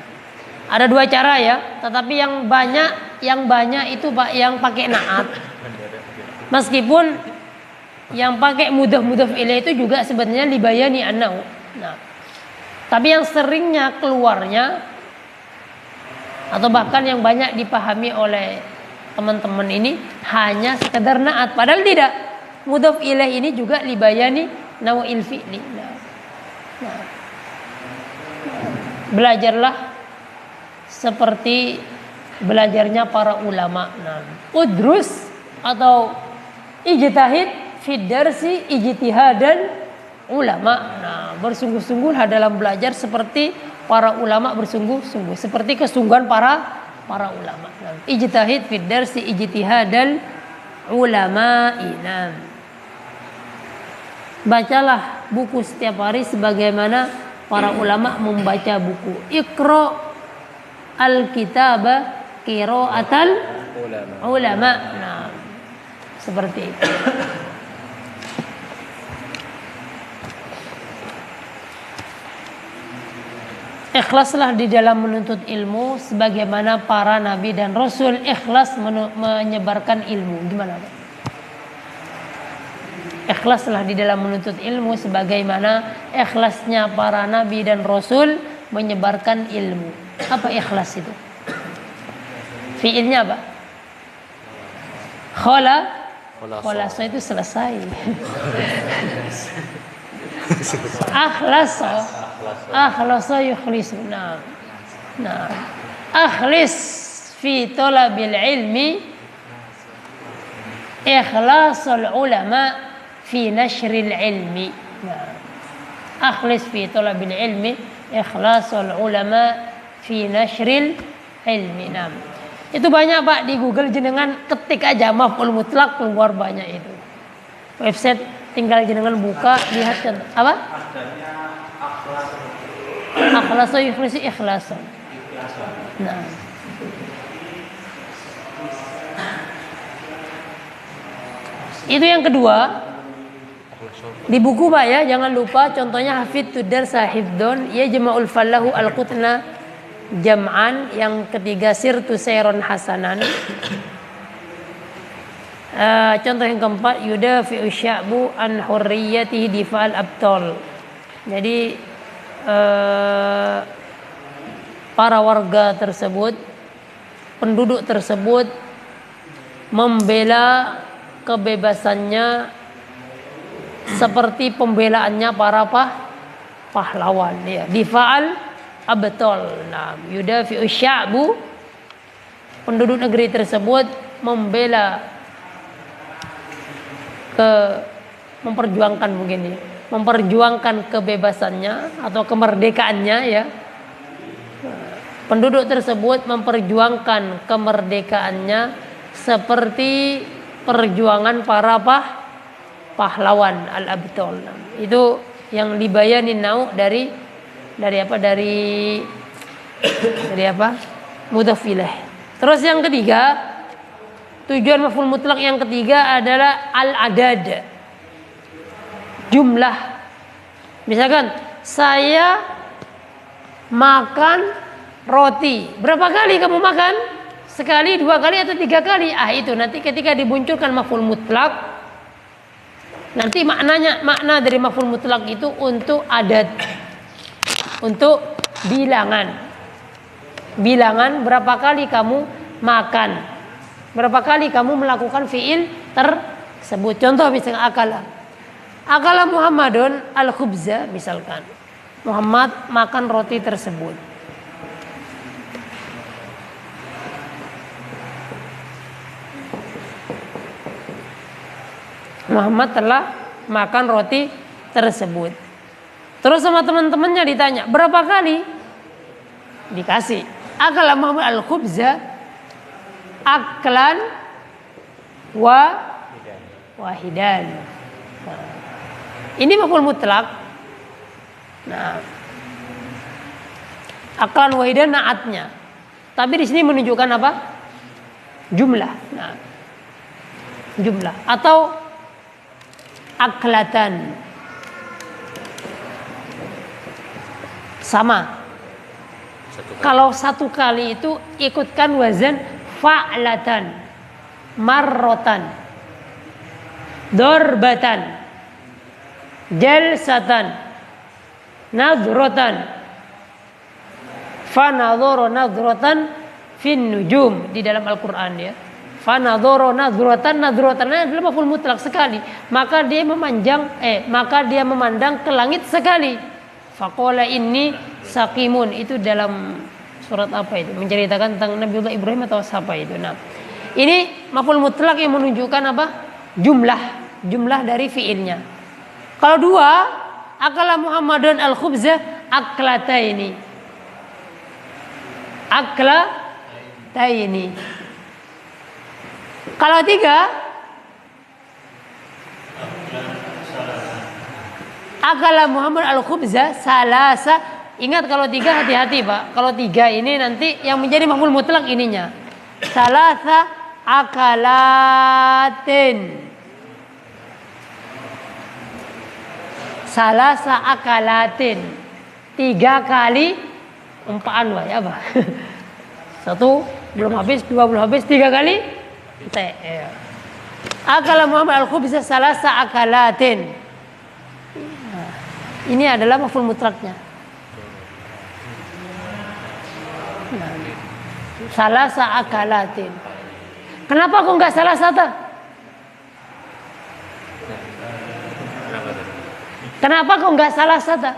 ada dua cara ya, tetapi yang banyak itu Pak yang pakai naat. Meskipun yang pakai mudhaf ilaih itu juga sebenarnya libayani an-nau. Nah, tapi yang seringnya keluarnya atau bahkan yang banyak dipahami oleh teman-teman ini hanya sekedar naat, padahal tidak. Mudhaf ilaih ini juga libayani nau'il fi'li. Nah, belajarlah seperti belajarnya para ulama. Nah, udrus atau ijtihad fi darsi ijtihadan ulama. Nah, bersungguh-sungguhlah dalam belajar seperti para ulama bersungguh-sungguh, seperti kesungguhan para ulama. Nah, ijtihad fi darsi ijtihadan ulama'ina. Bacalah buku setiap hari sebagaimana para ulama membaca buku. Iqra al-kitaba qira'atal ulama. Nah, seperti itu. Ikhlaslah di dalam menuntut ilmu sebagaimana para nabi dan rasul ikhlas menyebarkan ilmu. Gimana, Pak? Ikhlaslah di dalam menuntut ilmu sebagaimana ikhlasnya para nabi dan rasul menyebarkan ilmu. Apa ikhlas itu? Fiilnya apa? Khalasa itu selesai. Akhlasa yukhlisu. Nah, akhlis fi talabil ilmi ikhlasul ulama fi nashril ilmi. Nah, akhlis fi talabil ilmi ikhlasul ulama fi nashril ilmi. Nah, itu banyak Pak di Google, jenengan ketik aja maf'ul mutlak keluar banyak itu. Website tinggal jenengan buka, lihat kan apa? Adanya akhlak. Akhlasu yukhlisi ikhlasan. Nah. Itu yang kedua. Di buku Pak ya, jangan lupa contohnya Hafid Tudar Sahibdon, ya Jama'ul Fallahu Al-Qutna Jam'an. Yang ketiga Sirtu Sairon Hasanan. Contoh yang keempat yudafi'u sya'bu an hurriyatihi difa'al abtal. Jadi para warga tersebut, penduduk tersebut membela kebebasannya seperti pembelaannya para pahlawan ya. Difa'al abtal. Nah, yudafi'u sya'bu, penduduk negeri tersebut membela memperjuangkan mungkin ya, memperjuangkan kebebasannya atau kemerdekaannya ya. Penduduk tersebut memperjuangkan kemerdekaannya seperti perjuangan para pahlawan al-abtal. Itu yang dibayani nau dari apa? Dari apa? Mudhaf ilaih. Terus yang ketiga, tujuan maf'ul mutlak yang ketiga adalah al-adad. Jumlah. Misalkan saya makan roti. Berapa kali kamu makan? Sekali, dua kali atau tiga kali? Itu nanti ketika dimunculkan maf'ul mutlak, nanti makna dari maf'ul mutlak itu untuk adad, untuk bilangan. Bilangan berapa kali kamu makan, berapa kali kamu melakukan fiil tersebut. Contoh misalnya akala Muhammadun al-khubza, misalkan Muhammad makan roti tersebut. Muhammad telah makan roti tersebut. Terus sama teman-temannya ditanya, berapa kali? Dikasih. Akala Muhammad al-khubza aklan wahidan. Nah, ini maf'ul mutlak. Nah, aklan wahidan naatnya. Tapi di sini menunjukkan apa? Jumlah. Nah, jumlah atau aklatan, sama. Kalau satu kali itu ikutkan wazan fa'latan, marrotan, dorbatan, jalsatan, nadrotan, fanadhoro nadrotan fin nujum di dalam Al-Quran ya. Fanadhoro nadrotan, nadrotannya adalah maf'ul mutlak sekali, maka dia memandang ke langit sekali. Faqala inni saqimun, itu dalam surat apa itu, menceritakan tentang Nabiullah Ibrahim atau siapa itu. Nah, ini maf'ul mutlak yang menunjukkan apa? Jumlah dari fiilnya. Kalau dua, akala Muhammadun al-khubza aklataini. Aklataini. Kalau tiga, akala Muhammad al-khubza salasa. Ingat kalau tiga, hati-hati Pak. Kalau tiga ini nanti yang menjadi maf'ul mutlak ininya. Salasa akalatin. Salasa akalatin. 3 kali umpaan Pak ya Pak. 1 belum habis, 2 belum habis, 3 kali. Akala Muhammad al-khubza salasa akalatin. Nah, ini adalah maf'ul mutlaknya. Nah, salasa akalatin. Kenapa kok enggak salah satu? Kenapa kok enggak salah satu?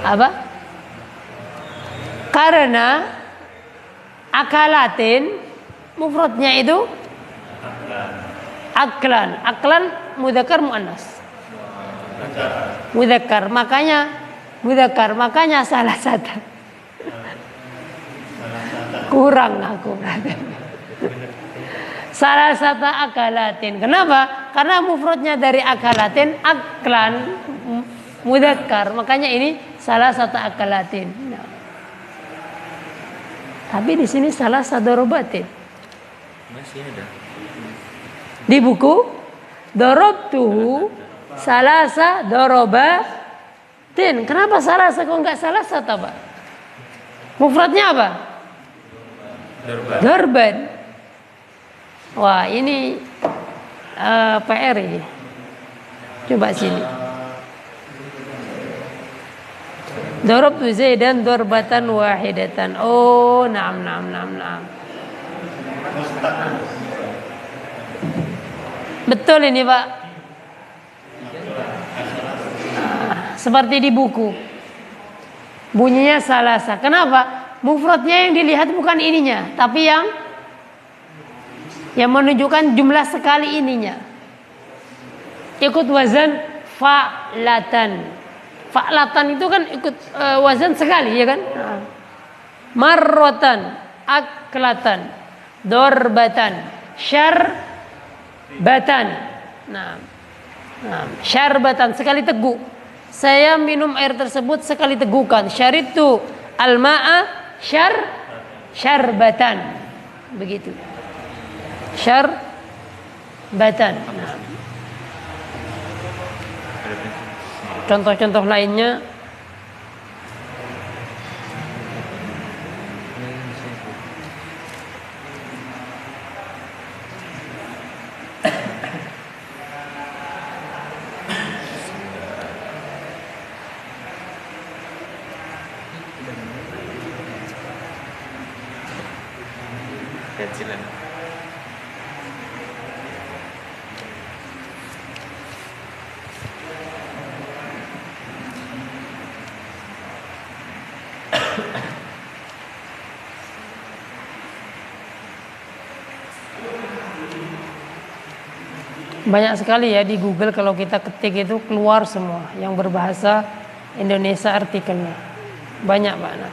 Apa? Karena akalatin mufradnya itu aklan mudzakkar muannas. Mudzakkar, makanya mudzakkar, makanya salah satu. Kurang aku berarti. Salah satu akalatin. Kenapa? Karena mufradnya dari akalatin, aklan mudzakkar. Makanya ini salah satu akalatin. Nah. Tapi di sini salah satu dorobatin. Masih ada. Di buku dorobtuhu salasa dorobatin. Kenapa salasa kok enggak salah satu, Pak? Mufradnya apa? Dorban. Wah, ini PR ini. Coba sini. Darabtu Zaidan darbatan wahidatan. Oh, na'am. Betul ini, Pak. Seperti di buku. Bunyinya salasa. Kenapa? Mufradnya yang dilihat bukan ininya, tapi yang menunjukkan jumlah sekali ininya. Ikut wazan fa'latan. Fa'latan itu kan ikut wazan sekali, ya kan? Marrotan, aklatan, dorbatan, syarbatan. Nah, syarbatan sekali teguk. Saya minum air tersebut sekali tegukan. Syaritu al-ma'a syarbatan. Begitu. Syarbatan. Nah. Contoh-contoh lainnya pensilan. banyak sekali ya di Google, kalau kita ketik itu keluar semua yang berbahasa Indonesia artikelnya. Banyak, Pak. Nah,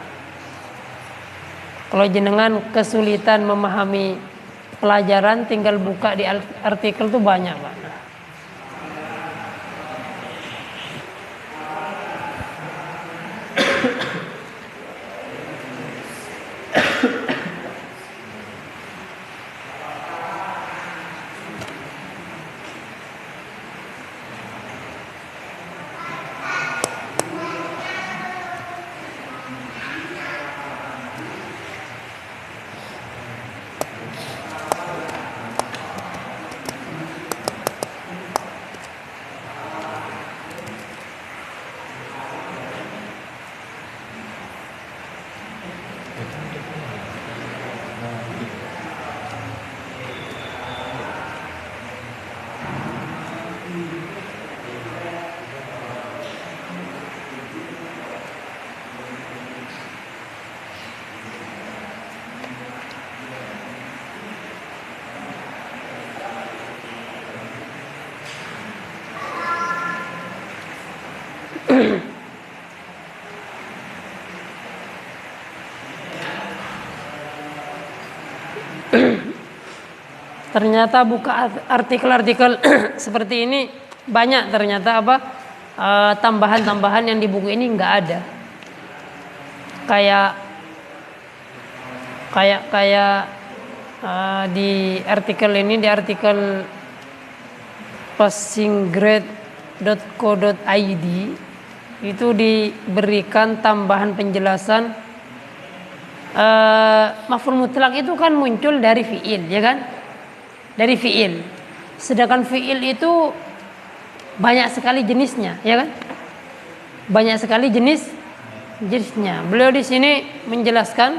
kalau jenengan kesulitan memahami pelajaran, tinggal buka di artikel tuh banyak, Pak. Nah. Ternyata buka artikel-artikel seperti ini banyak, ternyata tambahan-tambahan yang di buku ini nggak ada. Di artikel ini, di artikel passinggrade.co.id itu diberikan tambahan penjelasan. Maf'ul mutlak itu kan muncul dari fi'il, ya kan? Dari fi'il. Sedangkan fi'il itu banyak sekali jenisnya, ya kan? Banyak sekali jenisnya. Beliau di sini menjelaskan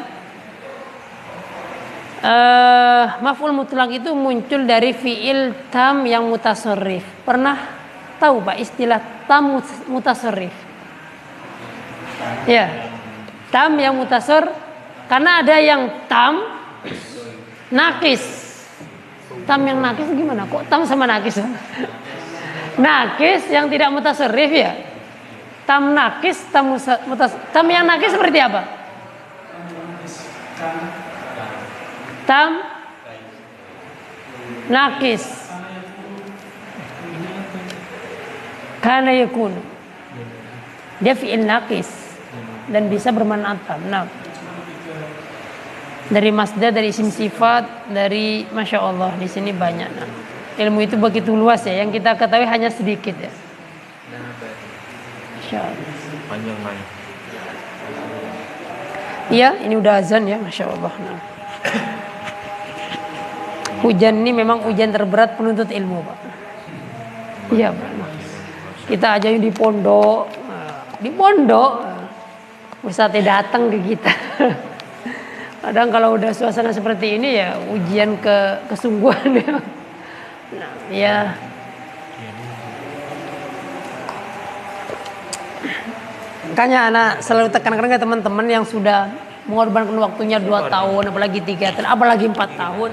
maf'ul mutlak itu muncul dari fi'il tam yang mutasarrif. Pernah tahu, Pak, istilah tam mutasarrif? Ya. Tam yang mutasarrif, karena ada yang tam nakis. Tam yang nakis gimana? Kok tam sama nakis? Nakis yang tidak mutasarrif, ya. Tam nakis, tam yang nakis seperti apa? Tam nakis. Kana yakun. Dia fi'il nakis dan bisa bermakna tam. Nah, dari masdar, dari isim sifat, dari masya Allah di sini banyak. Nah, ilmu itu begitu luas ya, yang kita ketahui hanya sedikit ya. Masya Allah. Panjang man. Iya, ini udah azan ya, masya Allah. Nah. Hujan ini memang ujian terberat penuntut ilmu, Pak. Iya, Pak. Kita aja yang di pondok, Ustadz datang ke kita. Kadang kalau udah suasana seperti ini ya ujian kesungguhan ya. Nah, ya. Makanya anak selalu tekankan ke teman-teman yang sudah mengorbankan waktunya 2 tahun, apalagi 3 tahun, apalagi 4 tahun.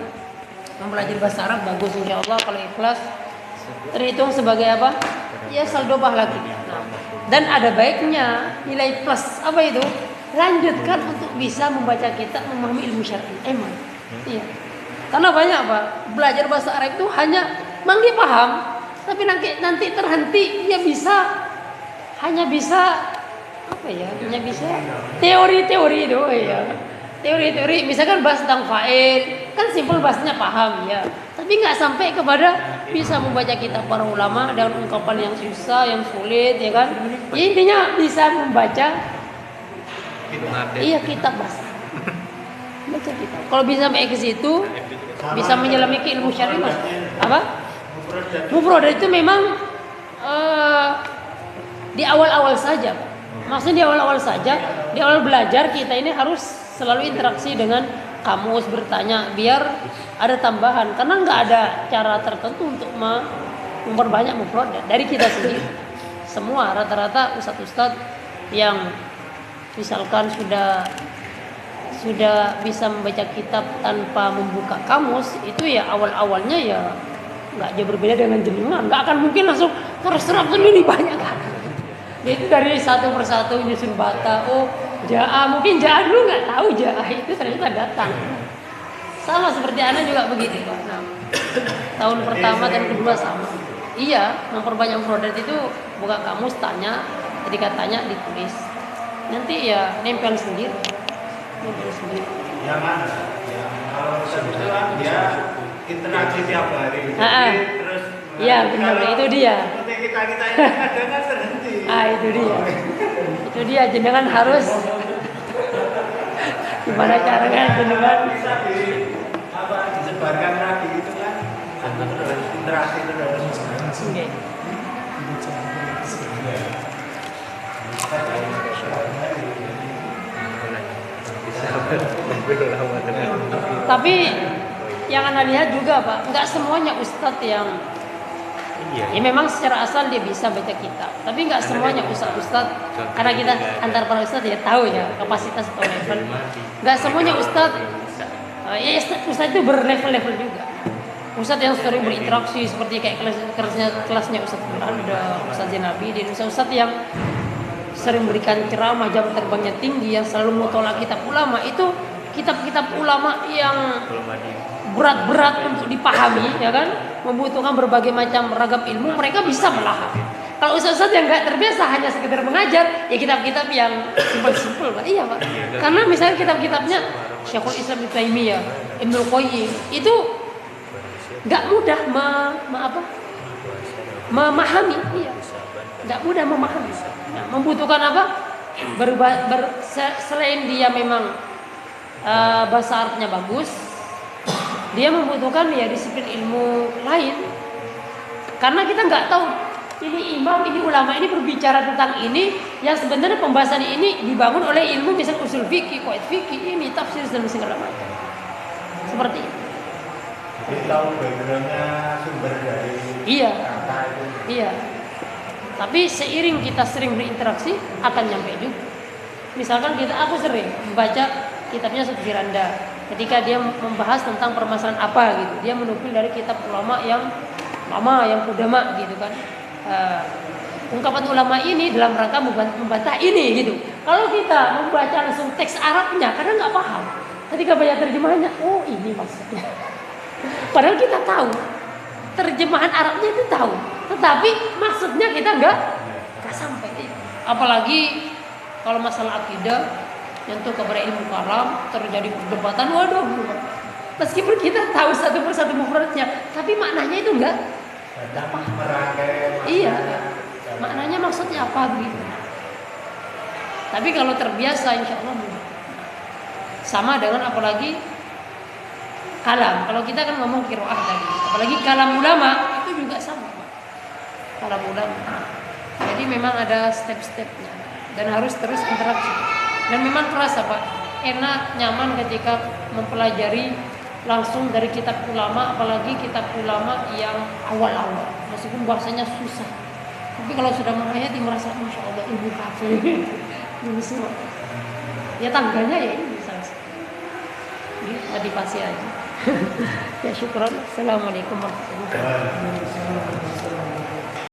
Mempelajari bahasa Arab bagus insya Allah kalau ikhlas. Terhitung sebagai apa? Ya saldo pahala kita. Nah, dan ada baiknya nilai plus apa itu? Lanjutkan untuk bisa membaca kitab, memahami ilmu syar'i. Emang, iya. Karena banyak Pak, belajar bahasa Arab itu hanya dia paham, tapi nanti terhenti dia hanya bisa apa ya? Hanya bisa teori-teori itu ya. Teori-teori, misalkan bahas tentang fa'il, kan simpel bahasanya paham ya. Tapi nggak sampai kepada bisa membaca kitab para ulama dengan ungkapan yang susah, yang sulit ya kan. Ya, intinya bisa membaca kitab bahasa. Baca kitab. Kalau bisa sampai ke situ, bisa menyelami ke ilmu syar'i Mas. Apa? Mufradat itu memang di awal-awal saja. Maksudnya di awal-awal saja, di awal belajar kita ini harus selalu interaksi dengan kamus, bertanya biar ada tambahan, karena nggak ada cara tertentu untuk memperbanyak mufradat dari kita sendiri. Semua rata-rata ustadz yang misalkan sudah bisa membaca kitab tanpa membuka kamus, itu ya awal-awalnya ya nggak jauh berbeda dengan jenengan. Nggak akan mungkin langsung harus serap sendiri banyak kan. Itu dari satu persatu nyusun bata. Oh, Ja'a, mungkin Ja'a dulu nggak tahu Ja'a itu ternyata datang. Sama seperti Anda juga begitu Pak. Nah, tahun pertama dan kedua sama. Iya, memperbanyak mufradat itu buka kamus, tanya, ketika tanya ditulis. Nanti ya nempel sendiri. Yang mana? Yang kalau kebetulan dia interaksi tiap hari. Terus iya benar, itu dia. Seperti kita ini kadang terhenti. Itu dia. Itu dia, jenengan harus gimana caranya jenengan Bisa disebarkan lagi itu kan. Terus interaksi terus. Oke. Tapi yang Anda lihat juga Pak, nggak semuanya ustadz yang ya memang secara asal dia bisa baca kitab, tapi nggak semuanya ustadz, karena kita antar para ustadz ya tahu ya kapasitas atau level. Nggak semuanya ustadz, ya ustadz itu berlevel-level juga. Ustadz yang sering berinteraksi seperti kayak kelasnya Ustadz Buranda, Ustadz Zenabi, dan ustadz yang sering berikan ceramah, jam terbangnya tinggi, yang selalu mutolak kitab ulama, itu kitab-kitab ulama yang berat-berat untuk dipahami, ya kan, membutuhkan berbagai macam ragam ilmu, mereka bisa melahap. Kalau ustaz-ustaz yang nggak terbiasa hanya sekedar mengajar, ya kitab-kitab yang simpel-simpel, Pak. Iya, Pak. Karena misalnya kitab-kitabnya Syekhul Islam Ibnu Taimiyah, Ibnu Qayyim, itu nggak mudah memahami, iya, nggak mudah memahami. Nah, membutuhkan apa? Selain dia memang bahasa Arabnya bagus, dia membutuhkan ya disiplin ilmu lain. Karena kita nggak tahu ini imam, ini ulama, ini berbicara tentang ini yang sebenarnya pembahasan ini dibangun oleh ilmu misalnya usul fikih, qawaid fikih, ini tafsir dan segala macam. Seperti itu. Jadi tahu backgroundnya sumber dari kata itu. Iya. Tapi seiring kita sering berinteraksi akan nyampe juga. Misalkan aku sering membaca kitabnya Ustadz Firanda. Ketika dia membahas tentang permasalahan apa gitu, dia menukil dari kitab ulama yang lama, yang kudama gitu kan. ungkapan ulama ini dalam rangka membantah ini gitu. Kalau kita membaca langsung teks Arabnya, kadang nggak paham. Ketika baca terjemahannya, oh ini maksudnya. Padahal kita tahu terjemahan Arabnya itu tahu, tetapi maksudnya kita nggak sampai. Apalagi kalau masalah akidah, nyentuh kepada ilmu kalam, terjadi perdebatan, waduh. Meskipun kita tahu satu persatu mufradnya, tapi maknanya itu enggak paham. Iya, maknanya maksudnya apa gitu. Tapi kalau terbiasa, insya Allah mudah. Sama dengan apalagi kalam. Kalau kita kan ngomong qiraah tadi, apalagi kalam ulama itu juga sama, Pak. Kalam ulama. Jadi memang ada step-stepnya dan harus terus interaksi. Dan memang terasa, Pak, enak, nyaman ketika mempelajari langsung dari kitab ulama, apalagi kitab ulama yang awal-awal, meskipun bahasanya susah. Tapi kalau sudah menghayati merasa masya Allah ilmu kafe ini semua. Ya tangganya ya ini bisa. Ini motivasi aja. Ya syukur. Assalamualaikum warahmatullahi wabarakatuh.